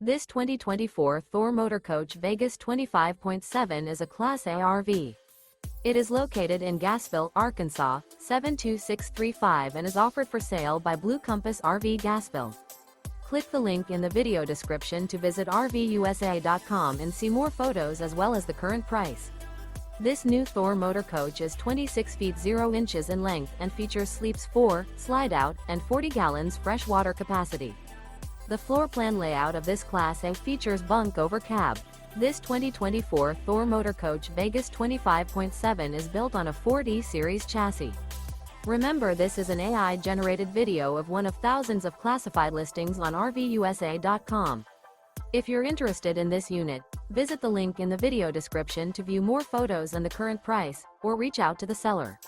This 2024 Thor Motor Coach Vegas 25.7 is a Class A RV. It is located in Gassville, Arkansas, 72635 and is offered for sale by Blue Compass RV Gassville. Click the link in the video description to visit RVUSA.com and see more photos as well as the current price. This new Thor Motor Coach is 26 feet 0 inches in length and features sleeps 4, Slideout, and 40 gallons fresh water capacity. The floor plan layout of this Class A features Bunk Over Cab. This 2024 Thor Motor Coach Vegas 25.7 is built on a Ford E-Series chassis. Remember, this is an AI-generated video of one of thousands of classified listings on RVUSA.com. If you're interested in this unit, visit the link in the video description to view more photos and the current price, or reach out to the seller.